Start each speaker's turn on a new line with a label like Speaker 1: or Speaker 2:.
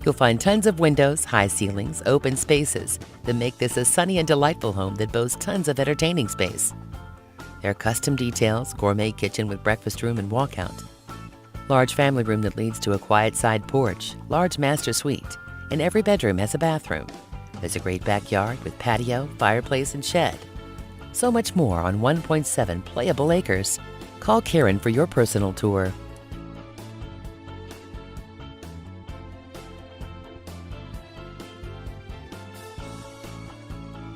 Speaker 1: You'll find tons of windows, high ceilings, open spaces that make this a sunny and delightful home that boasts tons of entertaining space. There are custom details, gourmet kitchen with breakfast room and walkout, large family room that leads to a quiet side porch, large master suite, and every bedroom has a bathroom. There's a great backyard with patio, fireplace, and shed. So much more on 1.7 playable acres. Call Karen for your personal tour.